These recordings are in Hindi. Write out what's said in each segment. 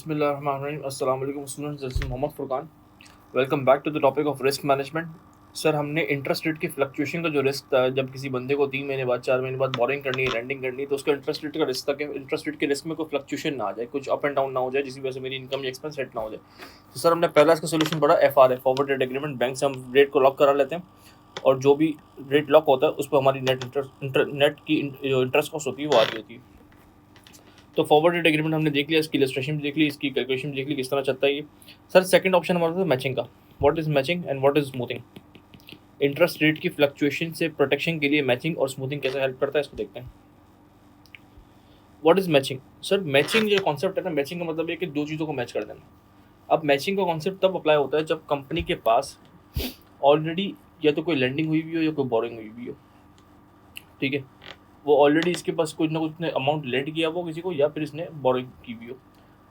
बिस्मिल्लाहिर्रहमानिर्रहीम। अस्सलाम वालेकुम students, this is Mohammad Furqan. Welcome back to the topic of risk management. Sir, हमने इंटरेस्ट रेट की फ्लक्चुएशन का जो रिस्क था, जब किसी बंदे को 3 महीने बाद 4 महीने बाद बोरिंग करनी है, लैंडिंग करनी है, तो उसका इंटरेस्ट रेट का रिस्क था कि इंटरेस्ट रेट के रिस्क में कोई फ्लक्चुएशन ना आ जाए, कुछ अप एंड डाउन ना हो जाए, जिसकी वजह से मेरी इनकम या एक्सपेंस सेट ना हो जाए। तो सर, हमने पहला इसका सोल्यूशन पढ़ा FR है, फॉरवर्ड रेट एग्रीमेंट। बैंक से हम रेट को लॉक करा लेते हैं और जो भी रेट लॉक होता है उस पर हमारी नेट की जो इंटरेस्ट कॉस्ट होती है वो आ रही होती है। तो फॉरवर्ड रेट एग्रीमेंट हमने देख लिया, इसकी इलस्ट्रेशन भी देख ली, इसकी कैलकुलेशन भी देख ली, किस तरह चलता है ये। सर, सेकंड ऑप्शन हमारा था मैचिंग का। What is matching and what is smoothing? Interest rate की फ्लक्चुएशन से प्रोटेक्शन के लिए मैचिंग और स्मूथिंग कैसे हेल्प करता है, इसको देखते हैं। What is matching? Sir, matching जो कॉन्सेप्ट है ना, मैचिंग का मतलब है कि दो चीज़ों को मैच कर देना। अब मैचिंग का कॉन्सेप्ट तब अप्लाई होता है जब कंपनी के पास ऑलरेडी या तो कोई लेंडिंग हुई हुई हो या कोई बोरिंग हुई हुई हो। ठीक है, वो ऑलरेडी इसके पास कुछ ना कुछ ने अमाउंट लेंड किया वो किसी को, या फिर इसने बोरिंग की हुई हो।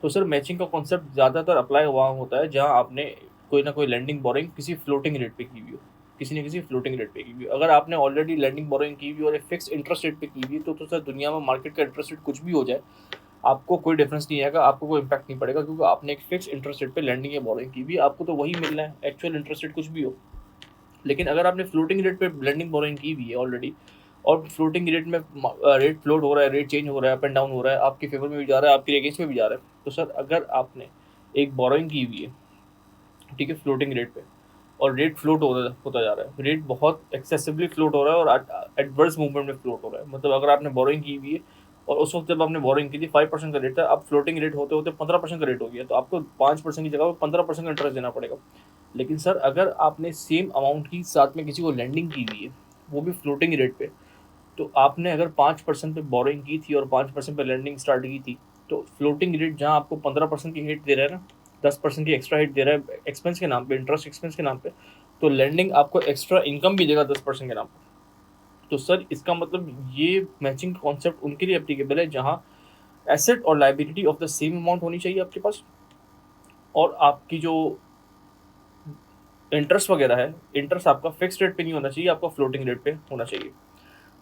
तो सर, मैचिंग का कॉन्सेप्ट ज़्यादातर अप्लाई वहाँ होता है जहाँ आपने कोई ना कोई लेंडिंग बोरिंग किसी फ्लोटिंग रेट पे की हुई हो, किसी न किसी फ्लोटिंग रेट पे की हुई हो। अगर आपने ऑलरेडी लेंडिंग बोरिंग की हुई और एक फिक्स इंटरेस्ट रेट पे की हुई तो सर, दुनिया में मार्केट का इंटरेस्ट रेट कुछ भी हो जाए, आपको कोई डिफरेंस नहीं आएगा, आपको कोई इम्पैक्ट नहीं पड़ेगा, क्योंकि आपने एक फिक्स इंटरेस्ट रेट पे लैंडिंग या बोरिंग की भी, आपको तो वही मिलना है, एक्चुअल इंटरेस्ट रेट कुछ भी हो। लेकिन अगर आपने फ्लोटिंग रेट पे लैंडिंग बोरिंग की हुई है ऑलरेडी, और फ्लोटिंग रेट में रेट फ्लोट हो रहा है, रेट चेंज हो रहा है, अप एंड डाउन हो रहा है, आपके फेवर में भी जा रहा है, आपके अगेंस्ट में भी जा रहा है, तो सर, अगर आपने एक बोरोइंग की हुई है, ठीक है, फ्लोटिंग रेट पे, और रेट फ्लोट होता जा रहा है, रेट बहुत एक्सेसिवली फ्लोट हो रहा है और एडवर्स मूवमेंट में फ्लोट हो रहा है, मतलब अगर आपने बोरोइंग की हुई है और उस वक्त जब आपने बोरोइंग की थी 5% का रेट था, अब फ्लोटिंग रेट होते होते 15% का रेट हो गया, तो आपको 5% की जगह 15% का इंटरेस्ट देना पड़ेगा। लेकिन सर, अगर आपने सेम अमाउंट की साथ में किसी को लैंडिंग की हुई है, वो भी फ्लोटिंग रेट पे, तो आपने अगर 5% पे बोरोइंग की थी और 5% पे लैंडिंग स्टार्ट की थी, तो फ्लोटिंग रेट जहाँ आपको 15% की हिट दे रहा है ना, 10% की एक्स्ट्रा हिट दे रहा है एक्सपेंस के नाम पे, इंटरेस्ट एक्सपेंस के नाम पे, तो लैंडिंग आपको एक्स्ट्रा इनकम भी देगा 10% के नाम पे। तो सर, इसका मतलब ये मैचिंग कॉन्सेप्ट उनके लिए एप्लीकेबल है जहाँ एसेट और liability of the same amount होनी चाहिए आपके पास, और आपकी जो इंटरेस्ट वगैरह है, इंटरेस्ट आपका फिक्स रेट पे नहीं होना चाहिए, आपका फ्लोटिंग रेट पे होना चाहिए।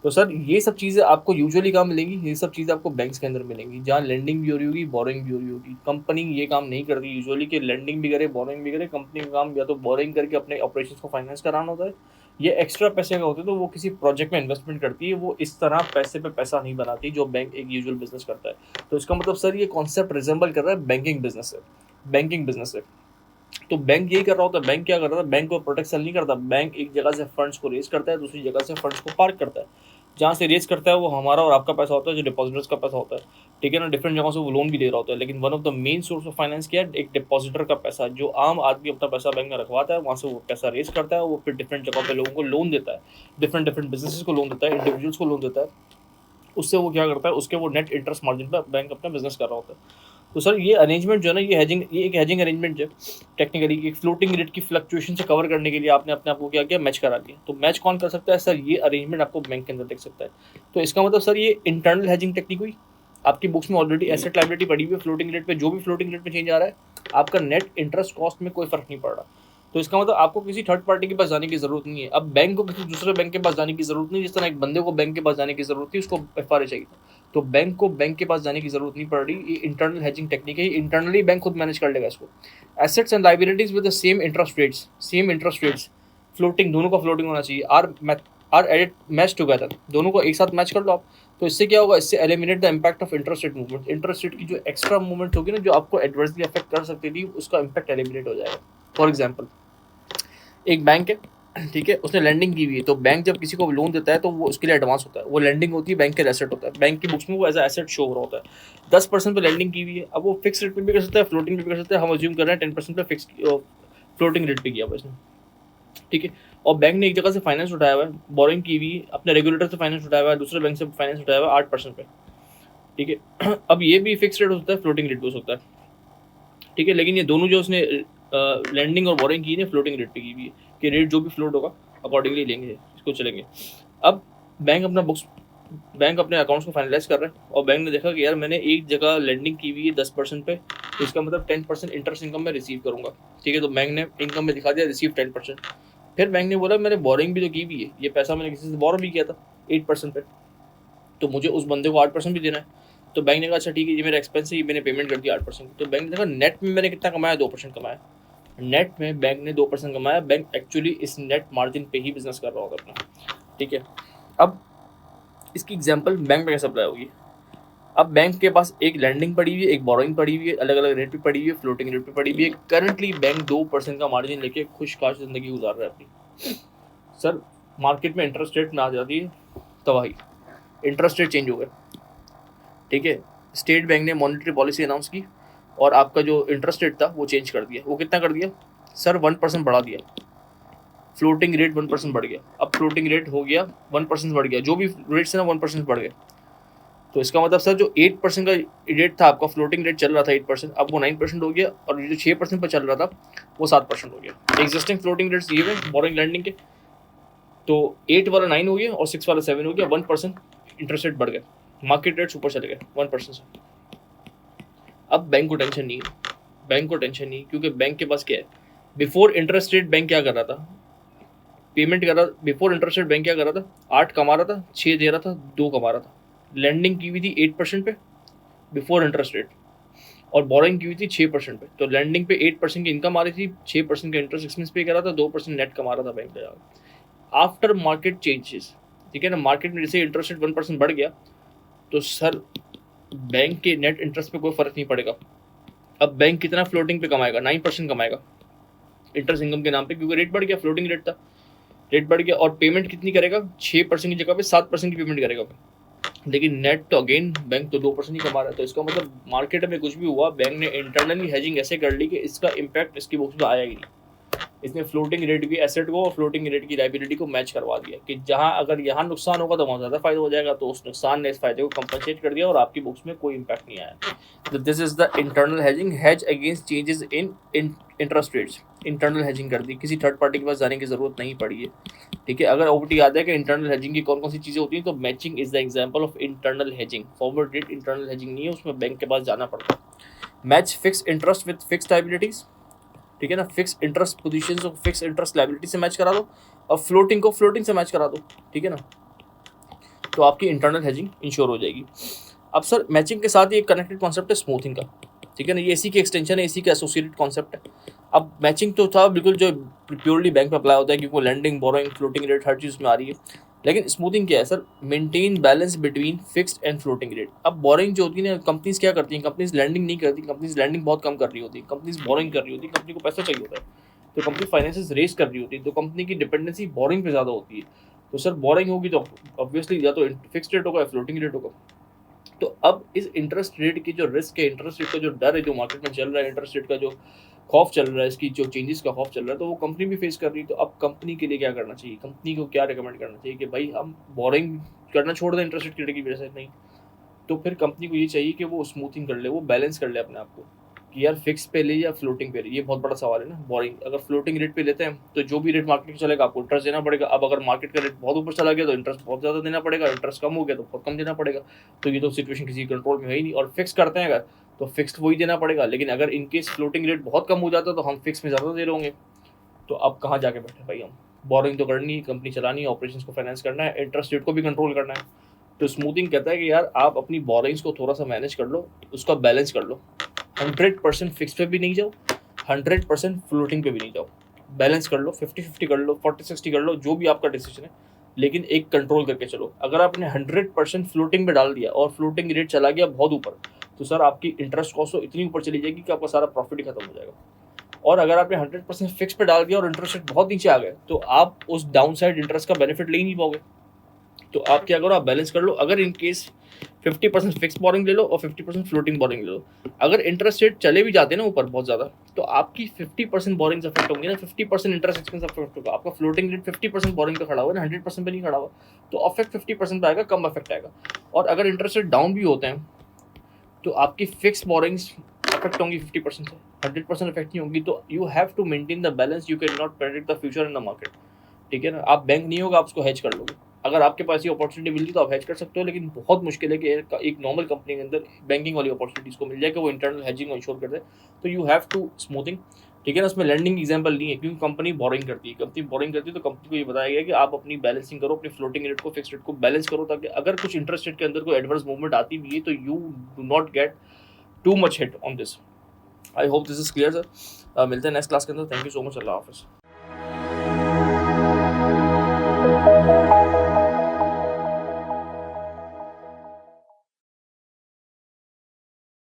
तो सर, ये सब चीज़ें आपको यूजुअली कहाँ मिलेंगी? ये सब चीज़ें आपको बैंक्स के अंदर मिलेंगी, जहाँ लेंडिंग भी हो रही होगी, बोरिंग भी हो रही होगी। कंपनी ये काम नहीं करती यूजुअली कि लेंडिंग भी करे, बोरिंग भी करे। कंपनी का काम या तो बोरिंग करके अपने ऑपरेशंस को फाइनेंस कराना होता है, ये एक्स्ट्रा पैसे का होते हैं तो वो किसी प्रोजेक्ट में इन्वेस्टमेंट करती है, वो इस तरह पैसे पे पैसा नहीं बनाती जो बैंक एक यूजुअल बिजनेस करता है। तो इसका मतलब सर, ये कॉन्सेप्ट रिजेंबल कर रहा है बैंकिंग बिजनेस से, बैंकिंग बिजनेस से। तो बैंक यही कर रहा होता है। बैंक क्या कर रहा है? बैंक को प्रोटेक्शन नहीं करता, बैंक एक जगह से फंड्स को रेज करता है, दूसरी जगह से फंड्स को पार्क करता है। जहाँ से रेज करता है वो हमारा और आपका पैसा होता है, जो डिपॉजिटर्स का पैसा होता है, ठीक है ना। डिफरेंट जगहों से वो लोन भी ले रहा होता है, लेकिन one of the main source of finance क्या है? एक डिपॉजिटर का पैसा, जो आम आदमी अपना पैसा बैंक में रखवाता है, वहाँ से वो पैसा रेज करता है, वो फिर डिफरेंट जगहों पे लोगों को लोन देता है, डिफरेंट डिफरेंट बिजनेसेस को लोन देता है, इंडिविजुअल्स को लोन देता है। उससे वो क्या करता है? उसके वो नेट इंटरेस्ट मार्जिन पर बैंक अपना बिजनेस कर रहा होता है। तो सर, ये अरेंजमेंट जो है ना, ये एक हैजिंग अरेंजमेंट है। टेक्निकली एक फ्लोटिंग रेट की फ्लक्चुएशन से कवर करने के लिए आपने अपने आप को क्या किया? मैच करा दिया। तो मैच कौन कर सकता है सर? ये अरेंजमेंट आपको बैंक के अंदर देख सकता है। तो इसका मतलब सर, ये इंटरनल हैजिंग टेक्निक हुई। आपकी बुक्स में ऑलरेडी एसेट लायबिलिटी पड़ी हुई है फ्लोटिंग रेट पे, जो भी फ्लोटिंग रेट पे चेंज आ रहा है, आपका नेट इंटरेस्ट कॉस्ट में कोई फर्क नहीं पड़ रहा। तो इसका मतलब आपको किसी थर्ड पार्टी के पास जाने की जरूरत नहीं है। अब बैंक को किसी दूसरे बैंक के पास जाने की जरूरत नहीं, जिस तरह एक बंदे को बैंक के पास जाने की जरूरत थी, उसको FRA चाहिए। तो बैंक को बैंक के पास जाने की जरूरत नहीं पड़ रही। ये इंटरनल हेजिंग टेक्निक है, इंटरनली बैंक खुद मैनेज कर लेगा इसको। Assets and liabilities with the same interest rates, same interest rates, floating, दोनों का फ्लोटिंग होना चाहिए, आर एडेड मैच टुगेदर, दोनों को एक साथ मैच कर लो आप। तो इससे क्या होगा? इससे eliminate the impact of interest rate movement. Interest rate की जो एक्स्ट्रा मूवमेंट होगी ना, जो आपको एडवर्सली अफेक्ट कर सकती थी, उसका इम्पैक्ट एलिमिनेट हो जाएगा। फॉर एग्जाम्पल, एक बैंक है, ठीक है, उसने लैंडिंग की हुई है, तो बैंक जब किसी को लोन देता है तो वो उसके लिए एडवांस होता है, वो लैंडिंग होती है, बैंक के एसेट होता है, बैंक की बुक्स में वो एज एसेट शो हो रहा होता है। 10% पे लैंडिंग की हुई है, अब वो फिक्स रेट पे भी कर सकता है, फ्लोटिंग पे भी कर सकता है। हम अज्यूम कर रहे हैं 10% पे फिक्स फ्लोटिंग रेट पे किया हुआ इसने, ठीक है। और बैंक ने एक जगह से फाइनेंस उठाया हुआ है, बोरिंग की हुई, अपने रेगुलेटर से फाइनेंस उठाया हुआ है, दूसरे बैंक से फाइनेंस उठाया हुआ है 8% पे, ठीक है। अब ये भी फिक्स रेट होता है, फ्लोटिंग रेट भी हो सकता है, ठीक है। लेकिन ये दोनों जो उसने लैंडिंग और बोरिंग की है, फ्लोटिंग रेट पे की हुई है, कि रेट जो भी फ्लोट होगा अकॉर्डिंगली लेंगे, इसको चलेंगे। अब बैंक अपना बुक्स, बैंक अपने अकाउंट्स को फाइनलाइज कर रहा है, और बैंक ने देखा कि यार मैंने एक जगह लैंडिंग की हुई है 10% पे, तो इसका मतलब 10% इंटरेस्ट इनकम में रिसीव करूंगा, ठीक है। तो बैंक ने इनकम में दिखा दिया रिसीव 10%। फिर बैंक ने बोला मैंने बोरिंग भी तो की हुई है, ये पैसा मैंने किसी से बोरो भी किया था 8% पे, तो मुझे उस बंदे को 8% भी देना है। तो बैंक ने कहा अच्छा ठीक है, ये मेरा एक्सपेंस है, ये मैंने पेमेंट कर दिया 8%। तो बैंक ने कहा नेट में मैंने कितना कमाया, 2% कमाया। नेट में बैंक ने 2% कमाया। बैंक एक्चुअली इस नेट मार्जिन पे ही बिजनेस कर रहा होगा अपना, ठीक है। अब इसकी एग्जांपल बैंक में कैसे अप्लाई होगी। अब बैंक के पास एक लैंडिंग पड़ी हुई है, एक बोरोइंग पड़ी हुई है, अलग अलग रेट पे पड़ी हुई है, फ्लोटिंग रेट पे पड़ी हुई है। करंटली बैंक 2% का मार्जिन लेके खुशखाश जिंदगी गुजार रहा है अपनी। सर मार्केट में इंटरेस्ट रेट में आ जाती है तबाही, इंटरेस्ट रेट चेंज हो गए, ठीक है। स्टेट बैंक ने मॉनेटरी पॉलिसी अनाउंस की और आपका जो इंटरेस्ट रेट था वो चेंज कर दिया। वो कितना कर दिया सर, 1% बढ़ा दिया। फ्लोटिंग रेट 1% बढ़ गया। अब फ्लोटिंग रेट हो गया 1% बढ़ गया, जो भी रेट्स है ना 1% बढ़ गए। तो इसका मतलब सर जो 8% का रेट था आपका, फ्लोटिंग रेट चल रहा था 8%, अब वो 9% हो गया, और जो 6% पर चल रहा था वो 7% हो गया। एग्जिस्टिंग फ्लोटिंग रेट्स ये हुए बोरिंग लैंडिंग के, तो 8 वाला 9 हो गया और 6 वाला 7 हो गया। 1% इंटरेस्ट रेट बढ़ गया, मार्केट रेट ऊपर चले गए 1% से। अब बैंक को टेंशन नहीं है, बैंक को टेंशन नहीं, क्योंकि बैंक के पास क्या है, बिफोर इंटरेस्ट रेट बैंक क्या कर रहा था, पेमेंट कर रहा था। बिफोर इंटरेस्ट रेट बैंक क्या कर रहा था, 8 कमा रहा था, 6 दे रहा था, 2 कमा रहा था। लैंडिंग की हुई थी 8% पे बिफोर इंटरेस्ट रेट, और बोरिंग की हुई थी 6% पे। तो लैंडिंग पे 8% की इनकम आ रही थी, 6% का इंटरेस्ट एक्सपेंस पे कर रहा था, 2% नेट कमा रहा था बैंक का। आफ्टर मार्केट चेंजेस, ठीक है ना, मार्केट में जैसे इंटरेस्ट रेट 1% बढ़ गया, तो सर बैंक के नेट इंटरेस्ट पे कोई फर्क नहीं पड़ेगा। अब बैंक कितना फ्लोटिंग पे कमाएगा, 9% कमाएगा इंटरेस्ट इनकम के नाम पे, क्योंकि रेट बढ़ गया, फ्लोटिंग रेट था, रेट बढ़ गया। और पेमेंट कितनी करेगा, 6% की जगह पे 7% की पेमेंट करेगा। लेकिन नेट तो अगेन बैंक तो 2% ही कमा रहा है। तो इसका मतलब मार्केट में कुछ भी हुआ, बैंक ने इंटरनली हेजिंग ऐसे कर ली कि इसका इम्पैक्ट इसकी बुक्स में आया ही नहीं। इसने फ्लोटिंग रेट की एसेट को और फ्लोटिंग रेट की लाइबिलिटी को मैच करवा दिया कि जहां अगर यहाँ नुकसान होगा तो वहाँ ज़्यादा फायदा हो जाएगा, तो उस नुकसान ने इस फायदे को कंपनसेट कर दिया और आपकी बुक्स में कोई इम्पैक्ट नहीं आया। This is the internal hedging, hedge against changes in interest rates. Internal hedging कर दी, किसी थर्ड पार्टी के पास जाने की जरूरत नहीं पड़ी है, ठीक है। अगर ओपीटी याद है कि इंटरनल हेजिंग की कौन कौन सी चीज़ें होती हैं, तो matching is the example of internal hedging. Forward rate internal hedging नहीं है, उसमें बैंक के पास जाना पड़ता है। Match fix interest with fix liabilities, ठीक है ना, फिक्स इंटरेस्ट पोजीशन को फिक्स इंटरेस्ट लायबिलिटी से मैच करा दो, और फ्लोटिंग को फ्लोटिंग से मैच करा दो, ठीक है ना, तो आपकी इंटरनल हेजिंग इंश्योर हो जाएगी। अब सर मैचिंग के साथ ही एक कनेक्टेड कॉन्सेप्ट है स्मूथिंग का, ठीक है ना, ये इसी की एक्सटेंशन है, इसी का एसोसिएटेड कॉन्सेप्ट है। अब मैचिंग तो था बिल्कुल जो प्योरली बैंक पे अप्लाई होता है, क्योंकि लैंडिंग बोरोइंग फ्लोटिंग रेट हर चीज़ में आ रही है। लेकिन स्मूथिंग क्या है sir, maintain balance between fixed and floating rate. अब बोरिंग जो होती है ना, कंपनीज क्या करती हैं, कंपनीज लैंडिंग नहीं करती, कंपनीज लैंडिंग बहुत कम कर रही होती है, कंपनीज बोरिंग कर रही होती है, कंपनी को पैसा चाहिए होता है, तो कंपनी फाइनेंसेस रेस कर रही होती है, तो कंपनी की डिपेंडेंसी बोरिंग पे ज़्यादा होती है। तो सर बोरिंग होगी तो ऑब्वियसली या तो फिक्स्ड रेट होगा या फ्लोटिंग रेट होगा। तो अब इस इंटरेस्ट रेट की जो रिस्क है, इंटरेस्ट रेट का जो डर है जो मार्केट में चल रहा है, इंटरेस्ट रेट का जो खौफ चल रहा है, इसकी जो चेंजेस का खौफ चल रहा है, तो वो कंपनी भी फेस कर रही है। तो अब कंपनी के लिए क्या करना चाहिए, कंपनी को क्या रिकमेंड करना चाहिए कि भाई हम बोरिंग करना छोड़ दें इंटरेस्ट रेट की वजह से, नहीं, तो फिर कंपनी को ये चाहिए कि वो स्मूथिंग कर ले, वो बैलेंस कर ले अपने आप को कि यार फिक्स पे ले या फ्लोटिंग पे ले। ये बहुत बड़ा सवाल है ना। बोरिंग अगर फ्लोटिंग रेट पे लेते हैं तो जो भी रेट मार्केट में चलेगा आपको इंटरेस्ट देना पड़ेगा। अब अगर मार्केट का रेट बहुत ऊपर चला गया तो इंटरेस्ट बहुत ज़्यादा देना पड़ेगा, इंटरेस्ट कम हो गया तो बहुत कम देना पड़ेगा। तो ये तो सिचुएशन किसी कंट्रोल में है ही नहीं। और फिक्स करते हैं अगर तो फिक्स वही देना पड़ेगा, लेकिन अगर इनकेस फ्लोटिंग रेट बहुत कम हो जाता तो हम फिक्स में ज़्यादा दे रहे होंगे। तो अब कहाँ जाके बैठे भाई हम, बोरिंग तो करनी है, कंपनी चलानी है, ऑपरेशंस को फाइनेंस करना है, इंटरेस्ट रेट को भी कंट्रोल करना है। तो स्मूथिंग कहता है कि यार आप अपनी बोरिंग्स को थोड़ा सा मैनेज कर लो, उसका बैलेंस कर लो। 100% फिक्स पे भी नहीं जाओ, 100% फ्लोटिंग पे भी नहीं जाओ, बैलेंस कर लो, 50-50 कर लो, 40-60 कर लो, जो भी आपका डिसीजन है, लेकिन एक कंट्रोल करके चलो। अगर आपने 100% फ्लोटिंग पे डाल दिया और फ्लोटिंग रेट चला गया बहुत ऊपर, तो सर आपकी इंटरेस्ट कॉस्ट तो इतनी ऊपर चली जाएगी कि आपका सारा प्रॉफिट ही खत्म हो जाएगा। और अगर आपने 100% फिक्स पे डाल दिया और इंटरेस्ट रेट बहुत नीचे आ गए, तो आप उस डाउन साइड इंटरेस्ट का बेनिफिट ले ही नहीं पाओगे। तो आप क्या करो, आप बैलेंस कर लो। अगर इन केस 50% फिक्स बोरिंग ले लो और 50% फ्लोटिंग बोरिंग ले लो। अगर इंटरेस्ट रेट चले भी जाते हैं ना ऊपर बहुत ज़्यादा, तो आपकी 50% बोरिंग्स अफेक्ट होंगे ना, 50% इंटरेस्ट एक्सपेंस अफेक्ट होगा। आपका फ्लोटिंग रेट 50% बोरिंग पे खड़ा हुआ है ना, 100% पे नहीं खड़ा हुआ, तो अफेक्ट 50% पे आएगा, कम अफेक्ट आएगा। और अगर इंटरेस्ट रेट डाउन भी होते हैं तो आपकी फिक्स बोरिंग्स अफेक्ट होंगी 50% से, 100% अफेक्ट नहीं होंगी। तो you have to maintain the balance, you can not predict the future in the market, ठीक है ना। आप बैंक नहीं होगा, आप उसको हेज कर लोगे। अगर आपके पास ये अपॉर्चुनिटी मिलती तो आप हेज कर सकते हो, लेकिन बहुत मुश्किल है कि एक नॉर्मल कंपनी के अंदर बैंकिंग वाली अपॉर्चुनिटीज़ को मिल जाए कि वो इंटरनल हेजिंग को इंश्योर कर दे। तो यू हैव टू स्मूथिंग, ठीक है ना, उसमें लैंडिंग एग्जाम्पल नहीं है, क्योंकि कंपनी बोरिंग करती है। कंपनी बोरिंग करती है तो कंपनी को ये बताया गया कि आप अपनी बैलेंसिंग करो, अपनी फ्लोटिंग रेट को फिक्स रेट को बैलेंस करो, ताकि अगर कुछ इंटरेस्ट रेट के अंदर कोई एडवर्स मूवमेंट आती भी है तो you do not get too much hit on this. I hope this is clear sir. मिलते हैं नेक्स्ट क्लास के अंदर। Thank you so much. अल्लाह हाफिज़।